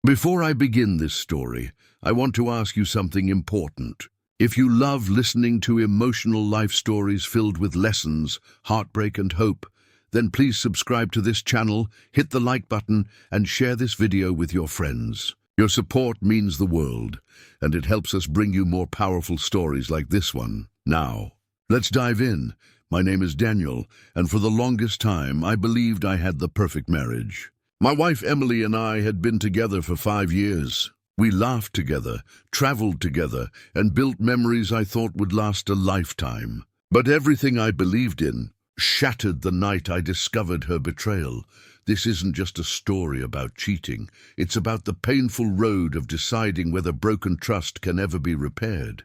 Before I begin this story, I want to ask you something important. If you love listening to emotional life stories filled with lessons, heartbreak and hope, then please subscribe to this channel, hit the like button, and share this video with your friends. Your support means the world, and it helps us bring you more powerful stories like this one. Now, let's dive in. My name is Daniel, and for the longest time, I believed I had the perfect marriage. My wife Emily and I had been together for 5 years. We laughed together, traveled together, and built memories I thought would last a lifetime. But everything I believed in shattered the night I discovered her betrayal. This isn't just a story about cheating. It's about the painful road of deciding whether broken trust can ever be repaired.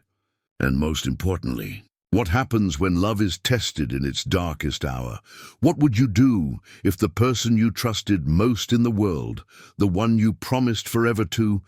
And most importantly, what happens when love is tested in its darkest hour? What would you do if the person you trusted most in the world, the one you promised forever to,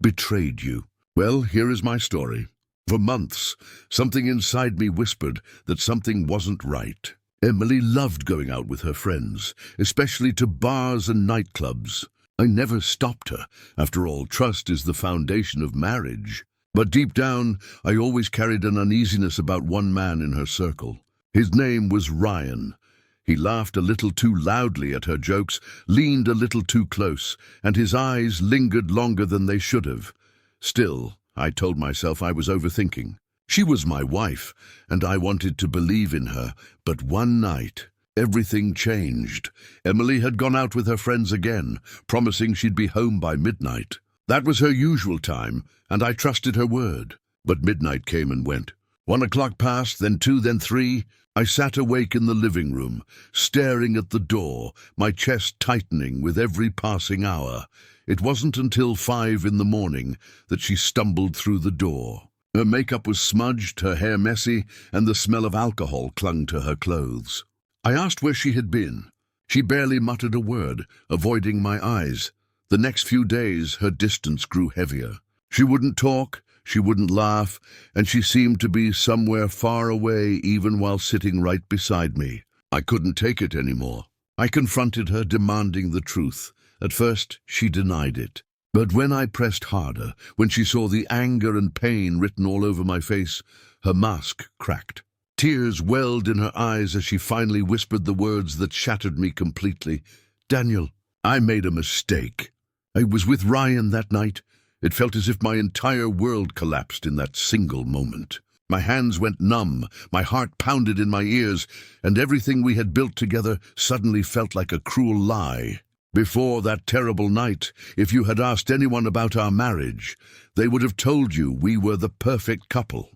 betrayed you? Well, here is my story. For months, something inside me whispered that something wasn't right. Emily loved going out with her friends, especially to bars and nightclubs. I never stopped her. After all, trust is the foundation of marriage. But deep down, I always carried an uneasiness about one man in her circle. His name was Ryan. He laughed a little too loudly at her jokes, leaned a little too close, and his eyes lingered longer than they should have. Still, I told myself I was overthinking. She was my wife, and I wanted to believe in her. But one night, everything changed. Emily had gone out with her friends again, promising she'd be home by midnight. That was her usual time, and I trusted her word. But midnight came and went. 1 o'clock passed, then 2, then 3. I sat awake in the living room, staring at the door, my chest tightening with every passing hour. It wasn't until 5 in the morning that she stumbled through the door. Her makeup was smudged, her hair messy, and the smell of alcohol clung to her clothes. I asked where she had been. She barely muttered a word, avoiding my eyes. The next few days, her distance grew heavier. She wouldn't talk, she wouldn't laugh, and she seemed to be somewhere far away even while sitting right beside me. I couldn't take it anymore. I confronted her, demanding the truth. At first, she denied it. But when I pressed harder, when she saw the anger and pain written all over my face, her mask cracked. Tears welled in her eyes as she finally whispered the words that shattered me completely. "Daniel, I made a mistake. I was with Ryan that night. It felt as if my entire world collapsed in that single moment. My hands went numb, my heart pounded in my ears, and everything we had built together suddenly felt like a cruel lie. Before that terrible night, if you had asked anyone about our marriage, they would have told you we were the perfect couple.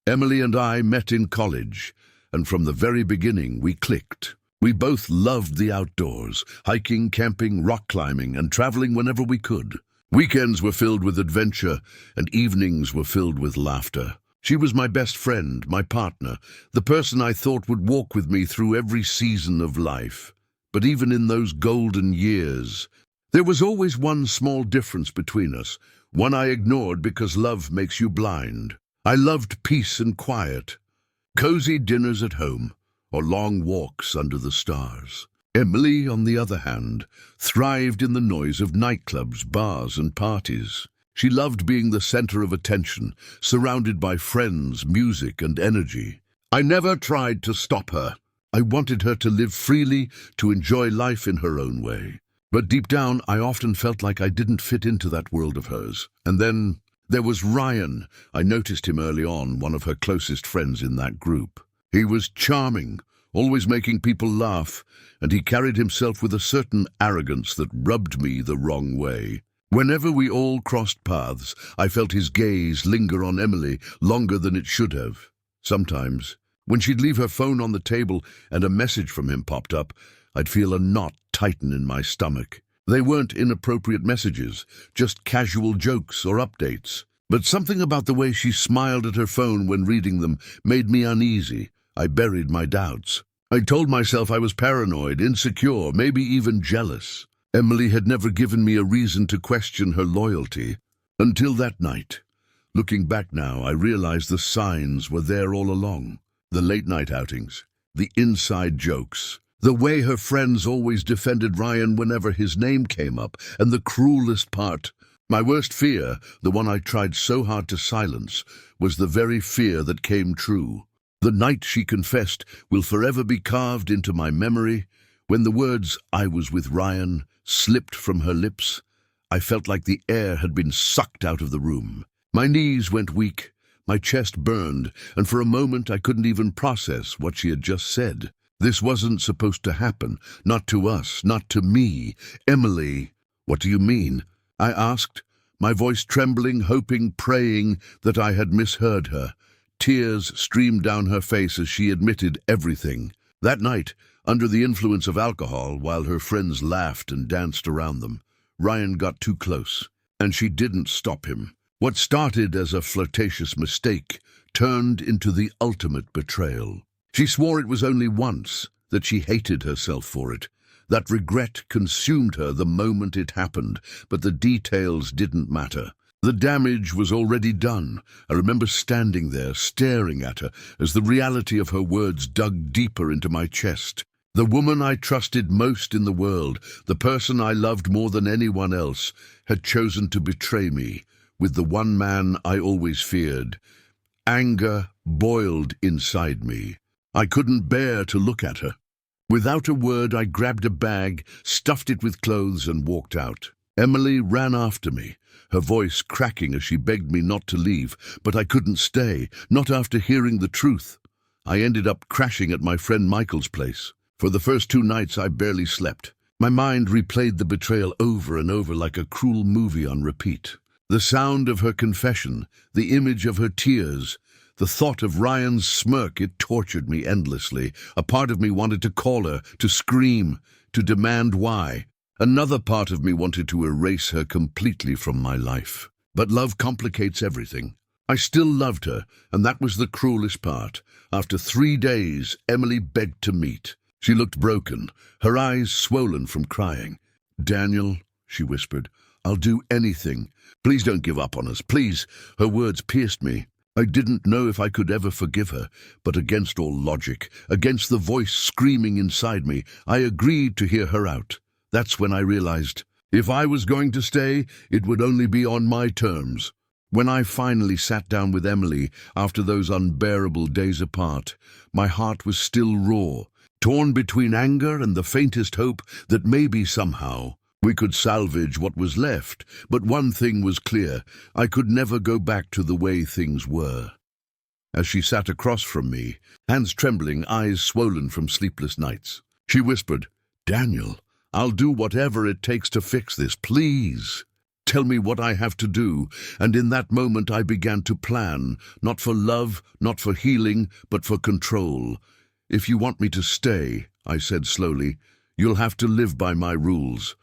Emily and I met in college, and from the very beginning we clicked. We both loved the outdoors, hiking, camping, rock climbing, and traveling whenever we could. Weekends were filled with adventure, and evenings were filled with laughter. She was my best friend, my partner, the person I thought would walk with me through every season of life. But even in those golden years, there was always one small difference between us, one I ignored because love makes you blind. I loved peace and quiet, cozy dinners at home, or long walks under the stars. Emily, on the other hand, thrived in the noise of nightclubs, bars, and parties. She loved being the center of attention, surrounded by friends, music, and energy. I never tried to stop her. I wanted her to live freely, to enjoy life in her own way. But deep down, I often felt like I didn't fit into that world of hers. And then there was Ryan. I noticed him early on, one of her closest friends in that group. He was charming, always making people laugh, and he carried himself with a certain arrogance that rubbed me the wrong way. Whenever we all crossed paths, I felt his gaze linger on Emily longer than it should have. Sometimes, when she'd leave her phone on the table and a message from him popped up, I'd feel a knot tighten in my stomach. They weren't inappropriate messages, just casual jokes or updates. But something about the way she smiled at her phone when reading them made me uneasy. I buried my doubts. I told myself I was paranoid, insecure, maybe even jealous. Emily had never given me a reason to question her loyalty. Until that night. Looking back now, I realized the signs were there all along. The late-night outings, the inside jokes, The way her friends always defended Ryan whenever his name came up, and the cruelest part, my worst fear, the one I tried so hard to silence, was the very fear that came true. The night she confessed will forever be carved into my memory. When the words, "I was with Ryan," slipped from her lips, I felt like the air had been sucked out of the room. My knees went weak, my chest burned, and for a moment I couldn't even process what she had just said. This wasn't supposed to happen, not to us, not to me. "Emily, what do you mean?" I asked, my voice trembling, hoping, praying that I had misheard her. Tears streamed down her face as she admitted everything. That night, under the influence of alcohol, while her friends laughed and danced around them, Ryan got too close, and she didn't stop him. What started as a flirtatious mistake turned into the ultimate betrayal. She swore it was only once, that she hated herself for it. That regret consumed her the moment it happened, but the details didn't matter. The damage was already done. I remember standing there, staring at her, as the reality of her words dug deeper into my chest. The woman I trusted most in the world, the person I loved more than anyone else, had chosen to betray me, with the one man I always feared. Anger boiled inside me. I couldn't bear to look at her. Without a word, I grabbed a bag, stuffed it with clothes, and walked out. Emily ran after me, her voice cracking as she begged me not to leave, but I couldn't stay, not after hearing the truth. I ended up crashing at my friend Michael's place. For the first 2 nights, I barely slept. My mind replayed the betrayal over and over like a cruel movie on repeat. The sound of her confession, the image of her tears, the thought of Ryan's smirk, it tortured me endlessly. A part of me wanted to call her, to scream, to demand why. Another part of me wanted to erase her completely from my life. But love complicates everything. I still loved her, and that was the cruelest part. After 3 days, Emily begged to meet. She looked broken, her eyes swollen from crying. "Daniel," she whispered, "I'll do anything. Please don't give up on us, please." Her words pierced me. I didn't know if I could ever forgive her, but against all logic, against the voice screaming inside me, I agreed to hear her out. That's when I realized, if I was going to stay, it would only be on my terms. When I finally sat down with Emily, after those unbearable days apart, my heart was still raw, torn between anger and the faintest hope that maybe somehow we could salvage what was left. But one thing was clear, I could never go back to the way things were. As she sat across from me, hands trembling, eyes swollen from sleepless nights, she whispered, "Daniel, I'll do whatever it takes to fix this, please. Tell me what I have to do." And in that moment I began to plan, not for love, not for healing, but for control. "If you want me to stay," I said slowly, "you'll have to live by my rules.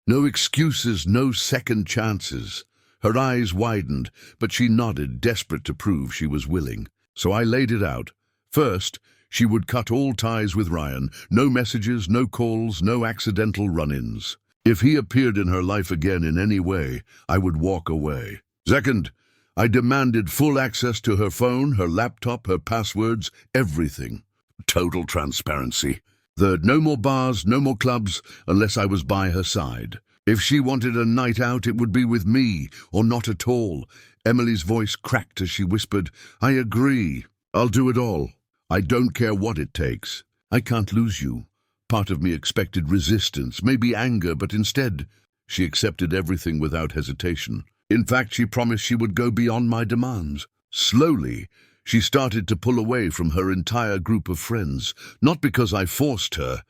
No excuses, no second chances." Her eyes widened, but she nodded, desperate to prove she was willing. So I laid it out. First, she would cut all ties with Ryan. No messages, no calls, no accidental run-ins. If he appeared in her life again in any way, I would walk away. Second, I demanded full access to her phone, her laptop, her passwords, everything. Total transparency. Third, no more bars, no more clubs, unless I was by her side. If she wanted a night out, it would be with me, or not at all. Emily's voice cracked as she whispered, "I agree. I'll do it all. I don't care what it takes. I can't lose you." Part of me expected resistance, maybe anger, but instead, she accepted everything without hesitation. In fact, she promised she would go beyond my demands. Slowly, she started to pull away from her entire group of friends, not because I forced her,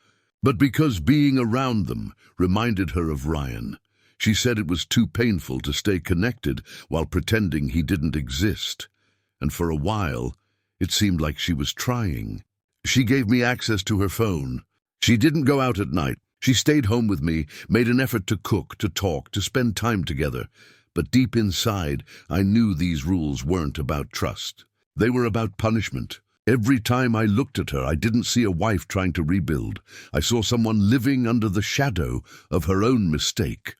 but because being around them reminded her of Ryan. She said it was too painful to stay connected while pretending he didn't exist. And for a while, it seemed like she was trying. She gave me access to her phone. She didn't go out at night. She stayed home with me, made an effort to cook, to talk, to spend time together. But deep inside, I knew these rules weren't about trust. They were about punishment. Every time I looked at her, I didn't see a wife trying to rebuild. I saw someone living under the shadow of her own mistake.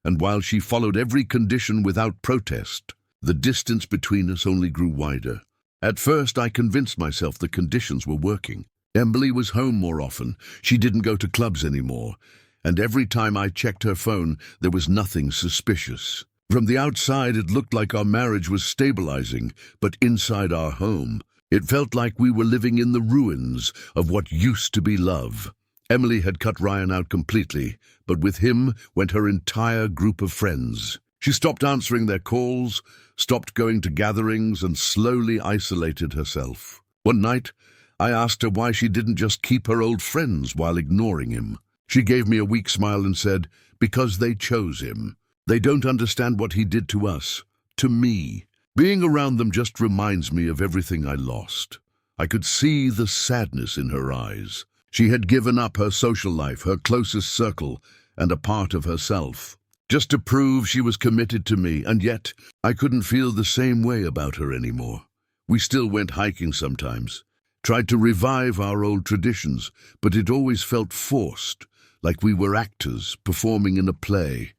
And while she followed every condition without protest, the distance between us only grew wider. At first, I convinced myself the conditions were working. Emily was home more often. She didn't go to clubs anymore. And every time I checked her phone, there was nothing suspicious. From the outside, it looked like our marriage was stabilizing, but inside our home, it felt like we were living in the ruins of what used to be love. Emily had cut Ryan out completely, but with him went her entire group of friends. She stopped answering their calls, stopped going to gatherings, and slowly isolated herself. One night, I asked her why she didn't just keep her old friends while ignoring him. She gave me a weak smile and said, "Because they chose him. They don't understand what he did to us, to me. Being around them just reminds me of everything I lost." I could see the sadness in her eyes. She had given up her social life, her closest circle, and a part of herself, just to prove she was committed to me, and yet I couldn't feel the same way about her anymore. We still went hiking sometimes, tried to revive our old traditions, but it always felt forced, like we were actors performing in a play,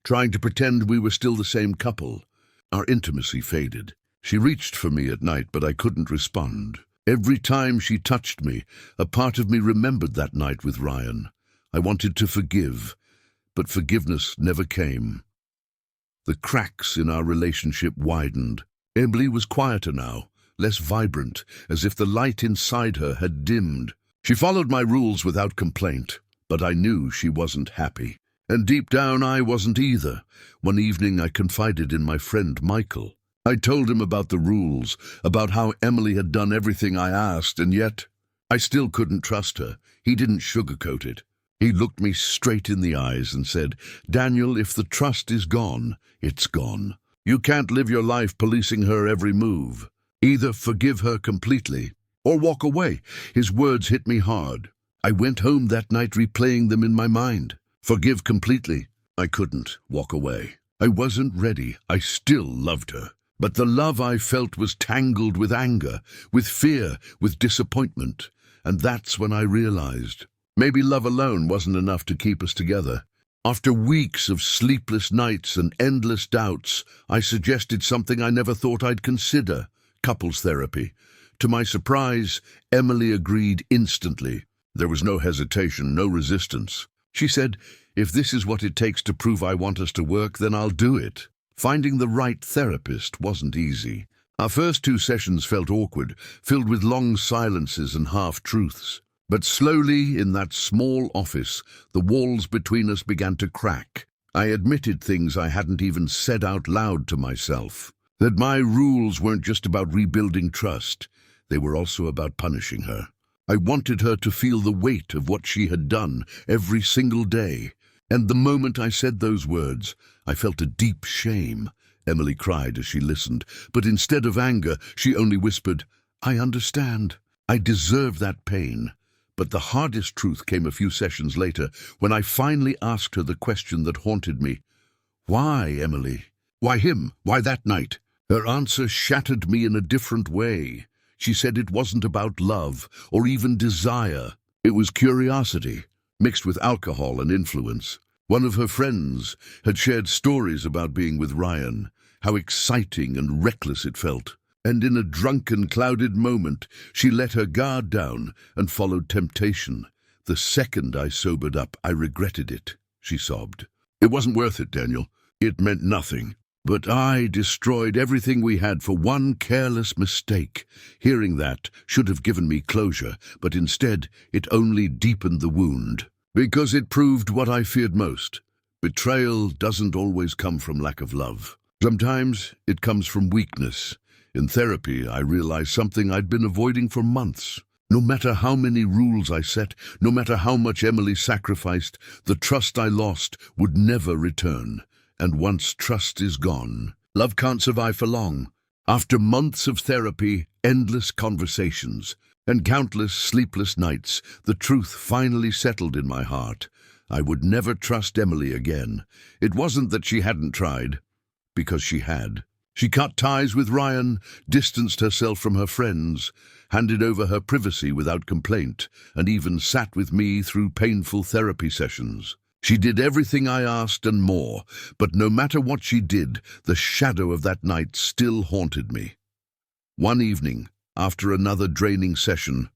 trying to pretend we were still the same couple. Our intimacy faded. She reached for me at night, but I couldn't respond. Every time she touched me, a part of me remembered that night with Ryan. I wanted to forgive, but forgiveness never came. The cracks in our relationship widened. Emily was quieter now, less vibrant, as if the light inside her had dimmed. She followed my rules without complaint, but I knew she wasn't happy. And deep down, I wasn't either. One evening, I confided in my friend Michael. I told him about the rules, about how Emily had done everything I asked, and yet I still couldn't trust her. He didn't sugarcoat it. He looked me straight in the eyes and said, "Daniel, if the trust is gone, it's gone. You can't live your life policing her every move. Either forgive her completely or walk away." His words hit me hard. I went home that night replaying them in my mind. Forgive completely. I couldn't walk away. I wasn't ready. I still loved her. But the love I felt was tangled with anger, with fear, with disappointment. And that's when I realized maybe love alone wasn't enough to keep us together. After weeks of sleepless nights and endless doubts, I suggested something I never thought I'd consider: couples therapy. To my surprise, Emily agreed instantly. There was no hesitation, no resistance. She said, "If this is what it takes to prove I want us to work, then I'll do it." Finding the right therapist wasn't easy. Our first 2 sessions felt awkward, filled with long silences and half-truths. But slowly, in that small office, the walls between us began to crack. I admitted things I hadn't even said out loud to myself. That my rules weren't just about rebuilding trust. They were also about punishing her. I wanted her to feel the weight of what she had done every single day. And the moment I said those words, I felt a deep shame. Emily cried as she listened, but instead of anger, she only whispered, "I understand. I deserve that pain." But the hardest truth came a few sessions later, when I finally asked her the question that haunted me. "Why, Emily? Why him? Why that night?" Her answer shattered me in a different way. She said it wasn't about love or even desire. It was curiosity, mixed with alcohol and influence. One of her friends had shared stories about being with Ryan, how exciting and reckless it felt. And in a drunken, clouded moment, she let her guard down and followed temptation. "The second I sobered up, I regretted it," she sobbed. "It wasn't worth it, Daniel. It meant nothing. But I destroyed everything we had for one careless mistake." Hearing that should have given me closure, but instead it only deepened the wound. Because it proved what I feared most. Betrayal doesn't always come from lack of love. Sometimes it comes from weakness. In therapy, I realized something I'd been avoiding for months. No matter how many rules I set, no matter how much Emily sacrificed, the trust I lost would never return. And once trust is gone, love can't survive for long. After months of therapy, endless conversations, and countless sleepless nights, the truth finally settled in my heart. I would never trust Emily again. It wasn't that she hadn't tried, because she had. She cut ties with Ryan, distanced herself from her friends, handed over her privacy without complaint, and even sat with me through painful therapy sessions. She did everything I asked and more, but no matter what she did, the shadow of that night still haunted me. One evening, after another draining session,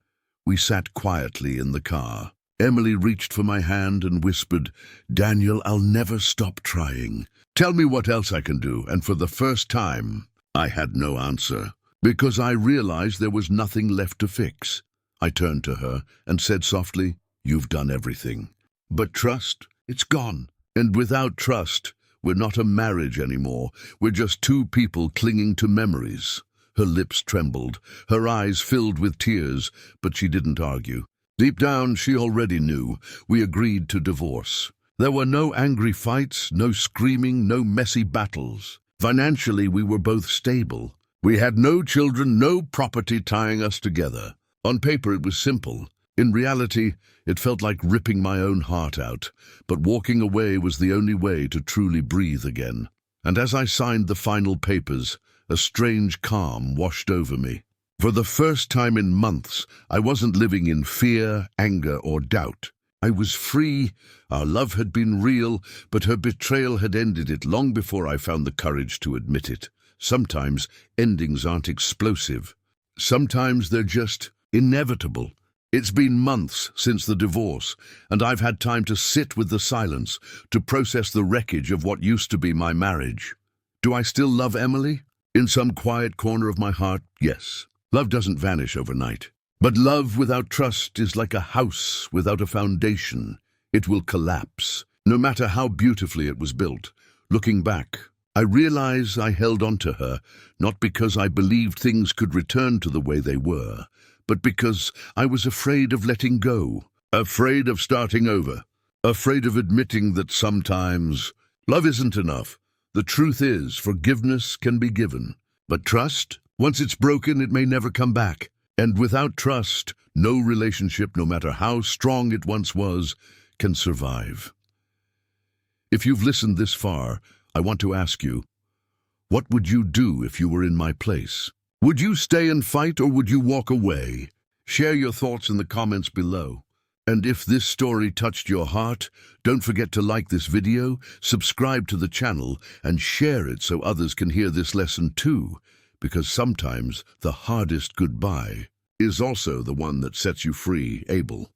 We sat quietly in the car. Emily reached for my hand and whispered, "Daniel, I'll never stop trying. Tell me what else I can do." And for the first time, I had no answer, because I realized there was nothing left to fix. I turned to her and said softly, "You've done everything. But trust, it's gone. And without trust, we're not a marriage anymore. We're just two people clinging to memories." Her lips trembled, her eyes filled with tears, but she didn't argue. Deep down, she already knew. We agreed to divorce. There were no angry fights, no screaming, no messy battles. Financially, we were both stable. We had no children, no property tying us together. On paper, it was simple. In reality, it felt like ripping my own heart out, but walking away was the only way to truly breathe again. And as I signed the final papers, a strange calm washed over me. For the first time in months, I wasn't living in fear, anger, or doubt. I was free. Our love had been real, but her betrayal had ended it long before I found the courage to admit it. Sometimes endings aren't explosive. Sometimes they're just inevitable. It's been months since the divorce, and I've had time to sit with the silence, to process the wreckage of what used to be my marriage. Do I still love Emily? In some quiet corner of my heart, yes. Love doesn't vanish overnight. But love without trust is like a house without a foundation. It will collapse, no matter how beautifully it was built. Looking back, I realize I held on to her, not because I believed things could return to the way they were, but because I was afraid of letting go, afraid of starting over, afraid of admitting that sometimes love isn't enough. The truth is, forgiveness can be given. But trust, once it's broken, it may never come back. And without trust, no relationship, no matter how strong it once was, can survive. If you've listened this far, I want to ask you, what would you do if you were in my place? Would you stay and fight, or would you walk away? Share your thoughts in the comments below. And if this story touched your heart, don't forget to like this video, subscribe to the channel, and share it so others can hear this lesson too, because sometimes the hardest goodbye is also the one that sets you free. Abel.